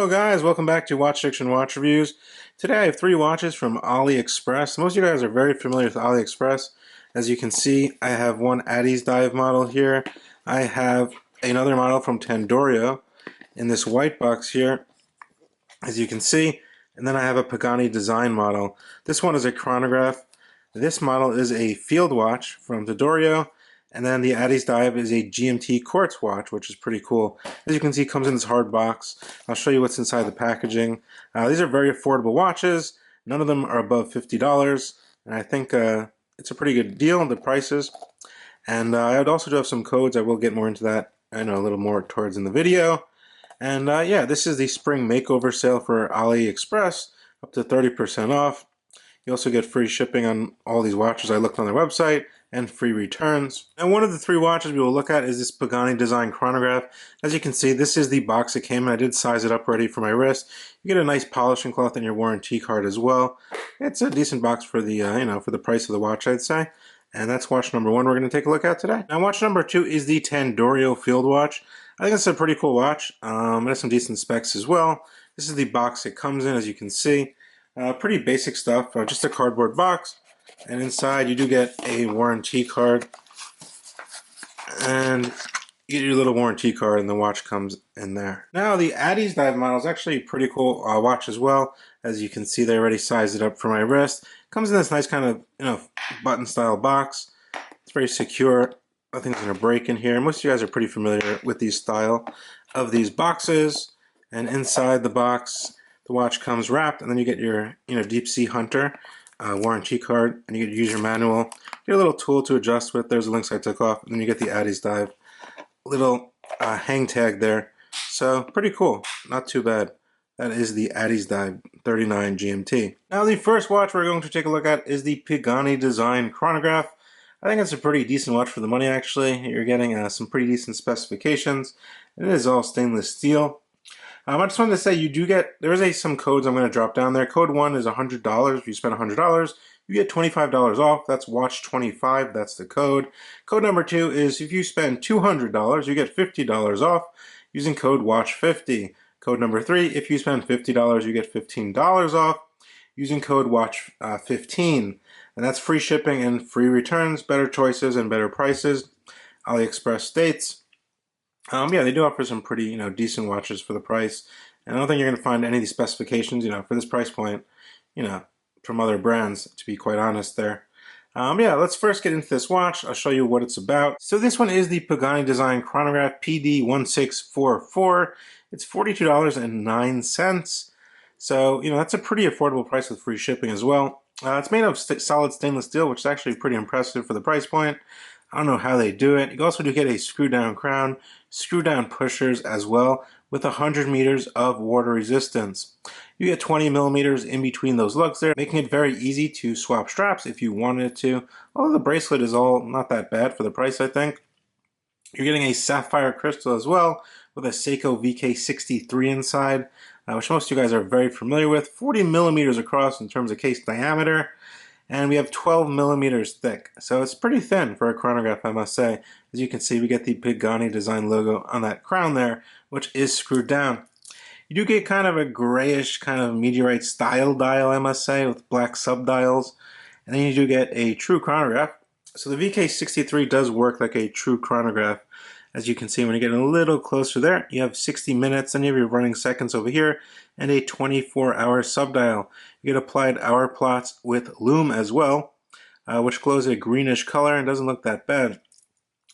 Guys, welcome back to Watch Fiction Watch Reviews. Today I have three watches from Aliexpress. Most of you guys are very familiar with Aliexpress. As you can see, I have one Addiesdive model here. I have another model from Tandorio in this white box here, as you can see. And then I have a Pagani design model. This one is a chronograph. This model is a field watch from Tandorio. And then the Addiesdive is a GMT quartz watch, which is pretty cool. As you can see, it comes in this hard box. I'll show you what's inside the packaging. These are very affordable watches. None of them are above $50, and I think it's a pretty good deal, the prices. And I would also do have some codes. I will get more into that, I know, a little more towards in the video. And yeah, this is the spring makeover sale for AliExpress, up to 30% off. You also get free shipping on all these watches. I looked on their website, and free returns. And one of the three watches we will look at is this Pagani design chronograph. As you can see, this is the box it came in. I did size it up ready for my wrist. You get a nice polishing cloth and your warranty card as well. It's a decent box for the for the price of the watch, I'd say. And that's watch number one we're going to take a look at today. Now watch number two is the Tandorio Field Watch. I think it's a pretty cool watch. It has some decent specs as well. This is the box it comes in, as you can see. Pretty basic stuff, just a cardboard box. And inside you do get a warranty card, and you get your little warranty card, and the watch comes in there. Now the Addiesdive model is actually a pretty cool watch as well. As you can see, they already sized it up for my wrist. Comes in this nice kind of button style box. It's very secure. Nothing's gonna break in here. Most of you guys are pretty familiar with these style of these boxes. And inside the box, the watch comes wrapped, and then you get your deep sea hunter warranty card, and you get to use your manual. You get a little tool to adjust with. There's the links I took off, and then you get the Addiesdive little hang tag there. So pretty cool, not too bad. That is the Addiesdive 39 GMT. Now the first watch we're going to take a look at is the Pagani design chronograph. I think it's a pretty decent watch for the money. Actually, you're getting some pretty decent specifications. It is all stainless steel. I just wanted to say you do get, some codes I'm going to drop down there. Code 1 is $100. If you spend $100, you get $25 off. That's watch 25. That's the code. Code number 2 is if you spend $200, you get $50 off using code watch 50. Code number 3, if you spend $50, you get $15 off using code watch 15. And that's free shipping and free returns, better choices and better prices. AliExpress states. Yeah, they do offer some pretty, decent watches for the price. And I don't think you're going to find any of these specifications, for this price point, from other brands, to be quite honest there. Yeah, let's first get into this watch. I'll show you what it's about. So this one is the Pagani Design Chronograph PD1644. It's $42.09. So, that's a pretty affordable price with free shipping as well. It's made of solid stainless steel, which is actually pretty impressive for the price point. I don't know how they do it. You also do get a screw-down crown, screw-down pushers as well, with 100 meters of water resistance. You get 20 millimeters in between those lugs there, making it very easy to swap straps if you wanted to. Although the bracelet is all not that bad for the price, I think. You're getting a sapphire crystal as well, with a Seiko VK63 inside, which most of you guys are very familiar with. 40 millimeters across in terms of case diameter. And we have 12 millimeters thick. So it's pretty thin for a chronograph, I must say. As you can see, we get the Pagani design logo on that crown there, which is screwed down. You do get kind of a grayish kind of meteorite style dial, I must say, with black subdials. And then you do get a true chronograph. So the VK63 does work like a true chronograph. As you can see, when you get a little closer there, you have 60 minutes, and you have your running seconds over here, and a 24-hour subdial. You get applied hour plots with lume as well, which glows a greenish color and doesn't look that bad.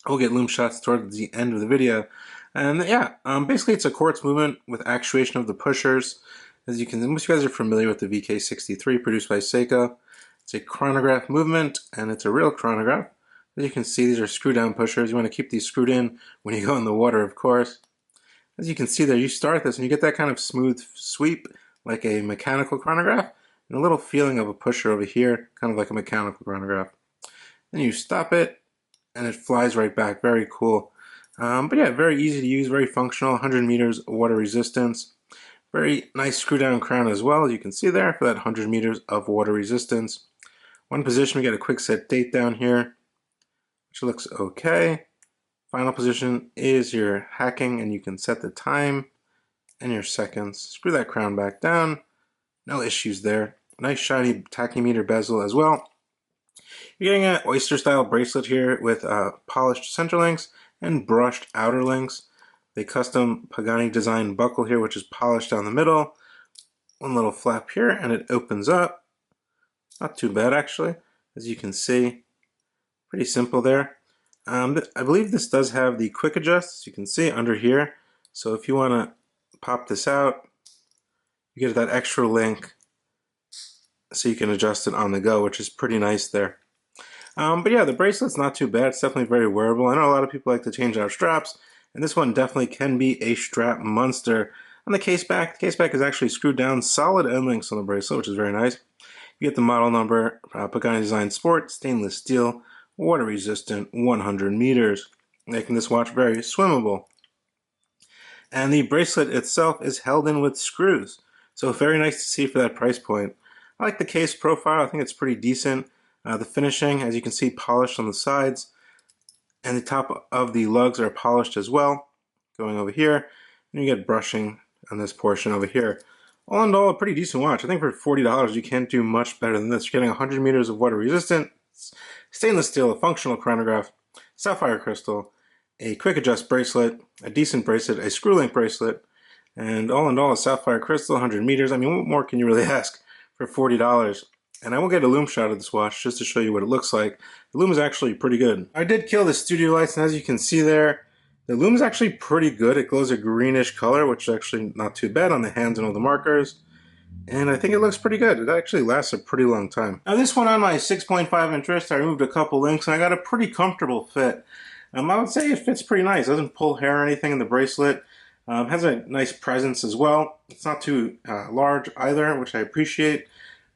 We'll get lume shots towards the end of the video. And yeah, basically it's a quartz movement with actuation of the pushers. As you can see, most of you guys are familiar with the VK63 produced by Seiko. It's a chronograph movement, and it's a real chronograph. As you can see, these are screw-down pushers. You want to keep these screwed in when you go in the water, of course. As you can see there, you start this and you get that kind of smooth sweep like a mechanical chronograph, and a little feeling of a pusher over here, kind of like a mechanical chronograph. Then you stop it, and it flies right back. Very cool. But yeah, very easy to use, very functional. 100 meters water resistance. Very nice screw-down crown as well, as you can see there, for that 100 meters of water resistance. One position, we get a quick set date down here, which looks okay. Final position is your hacking, and you can set the time. and your seconds. Screw that crown back down. No issues there. Nice shiny tachymeter bezel as well. You're getting an oyster style bracelet here with polished center links and brushed outer links. The custom Pagani design buckle here, which is polished down the middle. One little flap here and it opens up. Not too bad actually, as you can see. Pretty simple there. I believe this does have the quick adjust, as you can see under here. So if you want to pop this out, you get that extra link so you can adjust it on the go, which is pretty nice there. But yeah, the bracelet's not too bad. It's definitely very wearable. I know a lot of people like to change out straps, and this one definitely can be a strap monster. On the case back is actually screwed down, solid end links on the bracelet, which is very nice. You get the model number, Pagani Design Sport, stainless steel, water resistant, 100 meters, making this watch very swimmable. And the bracelet itself is held in with screws, so very nice to see for that price point. I like the case profile. I think it's pretty decent. The finishing, as you can see, polished on the sides, and the top of the lugs are polished as well. Going over here, and you get brushing on this portion over here. All in all, a pretty decent watch. I think for $40, you can't do much better than this. You're getting 100 meters of water resistant, stainless steel, a functional chronograph, sapphire crystal, a quick adjust bracelet, a decent bracelet, a screw link bracelet, and all in all, a sapphire crystal, 100 meters. I mean, what more can you really ask for $40? And I will get a lume shot of this watch just to show you what it looks like. The lume is actually pretty good. I did kill the studio lights, and as you can see there, the lume is actually pretty good. It glows a greenish color, which is actually not too bad on the hands and all the markers. And I think it looks pretty good. It actually lasts a pretty long time. Now this one on my 6.5 inch wrist, I removed a couple links, and I got a pretty comfortable fit. I would say it fits pretty nice. It doesn't pull hair or anything in the bracelet. Has a nice presence as well. It's not too large either, which I appreciate.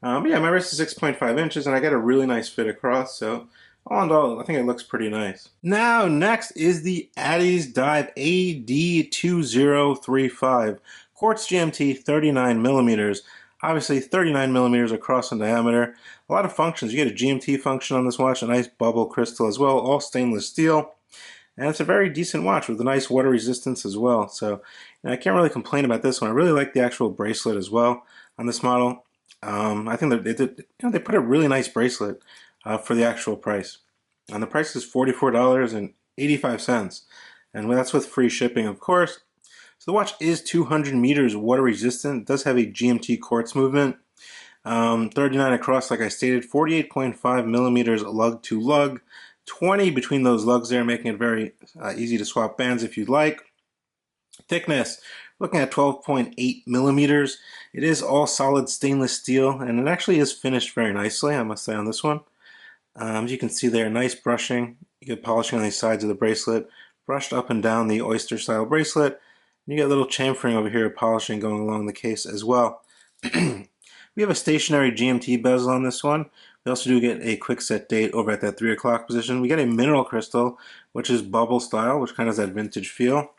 But yeah, my wrist is 6.5 inches and I get a really nice fit across, so all in all, I think it looks pretty nice. Now, next is the Addiesdive AD2035. Quartz GMT 39 millimeters. Obviously 39 millimeters across in diameter. A lot of functions. You get a GMT function on this watch, a nice bubble crystal as well, all stainless steel. And it's a very decent watch with a nice water resistance as well. So I can't really complain about this one. I really like the actual bracelet as well on this model. I think that they put a really nice bracelet for the actual price. And the price is $44.85. And that's with free shipping, of course. So the watch is 200 meters water resistant. It does have a GMT quartz movement. 39 across, like I stated, 48.5 millimeters lug to lug. 20 between those lugs there, making it very easy to swap bands if you'd like. Thickness, looking at 12.8 millimeters. It is all solid stainless steel, and it actually is finished very nicely, I must say, on this one. As you can see there, nice brushing. You get polishing on the sides of the bracelet, brushed up and down the oyster style bracelet. You get a little chamfering over here, polishing going along the case as well. We have a stationary GMT bezel on this one. We also do get a quick set date over at that 3 o'clock position. We get a mineral crystal, which is bubble style, which kind of has that vintage feel,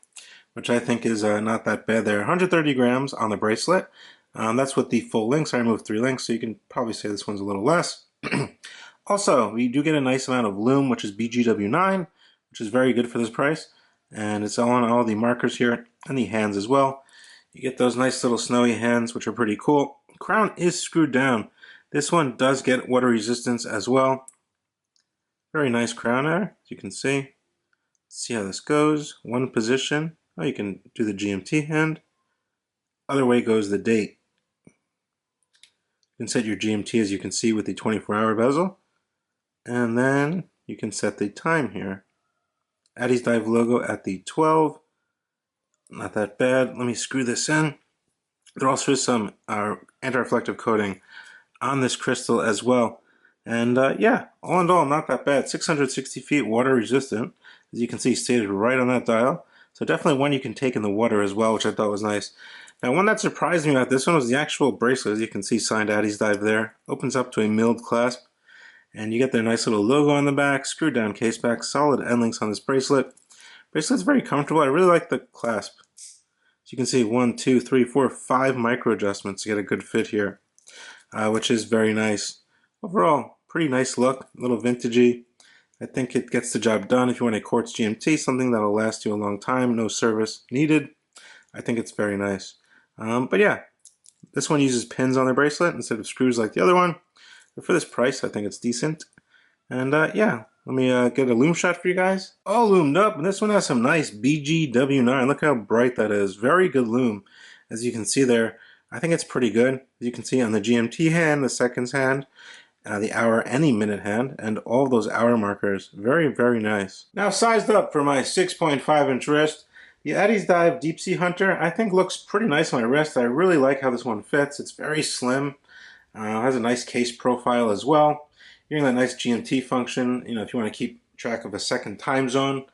which I think is not that bad there. 130 grams on the bracelet. That's with the full links. I removed 3 links, so you can probably say this one's a little less. Also, we do get a nice amount of lume, which is BGW9, which is very good for this price. And it's all on all the markers here and the hands as well. You get those nice little snowy hands, which are pretty cool. Crown is screwed down. This one does get water resistance as well. Very nice crown there, as you can see. See how this goes. One position. Oh, you can do the GMT hand. Other way goes the date. You can set your GMT, as you can see, with the 24-hour bezel. And then you can set the time here. Addiesdive logo at the 12. Not that bad. Let me screw this in. There also is some anti-reflective coating on this crystal as well. And yeah, all in all, not that bad. 660 feet water resistant, as you can see stated right on that dial. So definitely one you can take in the water as well, which I thought was nice. Now, one that surprised me about this one was the actual bracelet. As you can see, signed Addiesdive there. Opens up to a milled clasp. And you get their nice little logo on the back, screwed down case back, solid end links on this bracelet. Bracelet's very comfortable. I really like the clasp. So you can see 1, 2, 3, 4, 5 micro adjustments to get a good fit here, which is very nice. Overall, pretty nice look, a little vintagey. I think it gets the job done if you want a quartz GMT, something that'll last you a long time, no service needed. I think it's very nice. But yeah, this one uses pins on their bracelet instead of screws like the other one. But for this price, I think it's decent. And yeah, let me get a loom shot for you guys. All loomed up, and this one has some nice BGW9. Look how bright that is. Very good loom. As you can see there, I think it's pretty good. As you can see on the GMT hand, the seconds hand, the hour and the minute hand, and all those hour markers. Very, very nice. Now sized up for my 6.5-inch wrist, the Addiesdive Deep Sea Hunter I think looks pretty nice on my wrist. I really like how this one fits. It's very slim. Has a nice case profile as well. You're getting that nice GMT function, you know, if you want to keep track of a second time zone.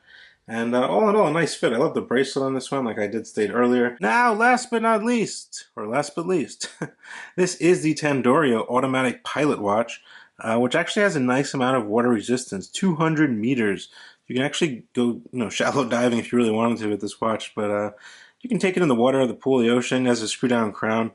And all in all, a nice fit. I love the bracelet on this one, like I did state earlier. Now, last but not least, or last but least, this is the Tandorio Automatic Pilot Watch, which actually has a nice amount of water resistance, 200 meters. You can actually go, shallow diving if you really wanted to with this watch, but you can take it in the water, the pool, the ocean. It has a screw-down crown.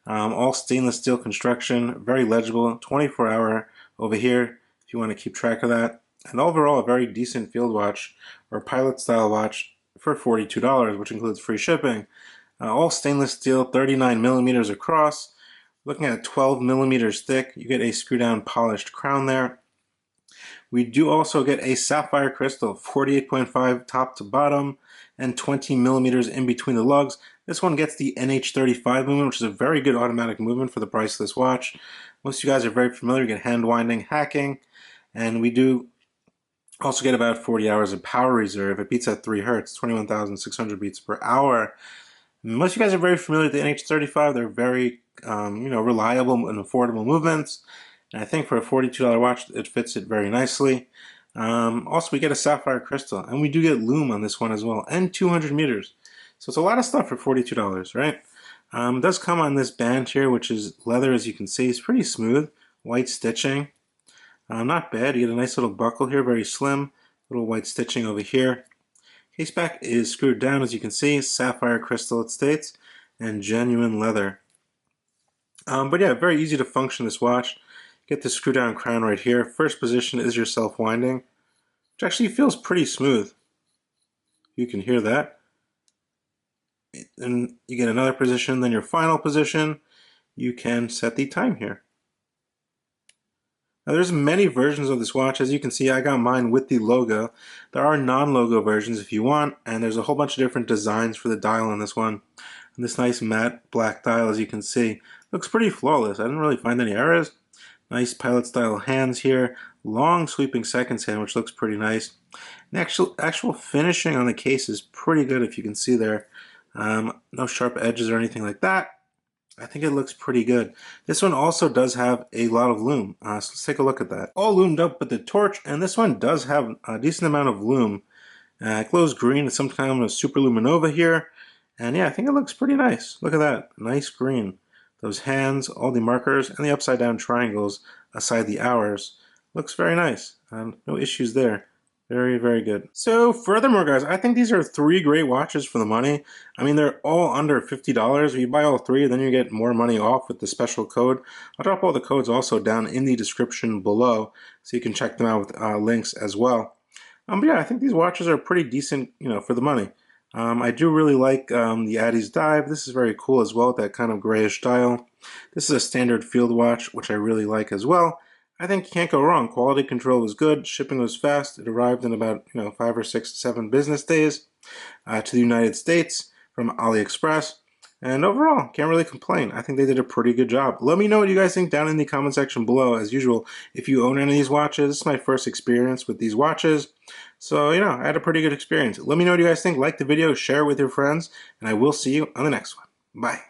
All stainless steel construction, very legible, 24-hour over here if you want to keep track of that. And overall, a very decent field watch or pilot style watch for $42, which includes free shipping. All stainless steel, 39 millimeters across. Looking at 12 millimeters thick, you get a screw down polished crown there. We do also get a sapphire crystal, 48.5 top to bottom and 20 millimeters in between the lugs. This one gets the NH35 movement, which is a very good automatic movement for the price of this watch. Most of you guys are very familiar. You get hand winding, hacking, and we do also get about 40 hours of power reserve. It beats at 3 hertz, 21,600 beats per hour. Most of you guys are very familiar with the NH35. They're very, reliable and affordable movements. And I think for a $42 watch, it fits it very nicely. Also, we get a sapphire crystal, and we do get loom on this one as well, and 200 meters. So it's a lot of stuff for $42, right? It does come on this band here, which is leather, as you can see. It's pretty smooth, white stitching. Not bad. You get a nice little buckle here, very slim. Little white stitching over here. Case back is screwed down, as you can see. Sapphire crystal, it states, and genuine leather. But yeah, very easy to function this watch. Get the screw down crown right here. First position is your self-winding, which actually feels pretty smooth. You can hear that. And you get another position, then your final position. You can set the time here. Now there's many versions of this watch. As you can see, I got mine with the logo. There are non-logo versions if you want, and there's a whole bunch of different designs for the dial on this one. And this nice matte black dial, as you can see, looks pretty flawless. I didn't really find any errors. Nice pilot style hands here. Long sweeping seconds hand, which looks pretty nice. And actual finishing on the case is pretty good, if you can see there. No sharp edges or anything like that. I think it looks pretty good. This one also does have a lot of loom, so let's take a look at that. All loomed up with the torch, and this one does have a decent amount of loom. It glows green with some kind of super luminova here, and yeah, I think it looks pretty nice. Look at that, nice green. Those hands, all the markers, and the upside down triangles aside the hours. Looks very nice, no issues there. Very, very good. So furthermore, guys, I think these are 3 great watches for the money. I mean, they're all under $50. If you buy all 3, then you get more money off with the special code. I'll drop all the codes also down in the description below, so you can check them out with links as well. But yeah, I think these watches are pretty decent, for the money. I do really like the Addiesdive. This is very cool as well, that kind of grayish dial. This is a standard field watch, which I really like as well. I think you can't go wrong. Quality control was good. Shipping was fast. It arrived in about 5 or 6 to 7 business days to the United States from Aliexpress. And overall, can't really complain. I think they did a pretty good job. Let me know what you guys think down in the comment section below. As usual, if you own any of these watches, this is my first experience with these watches. So, I had a pretty good experience. Let me know what you guys think. Like the video, share it with your friends, and I will see you on the next one. Bye.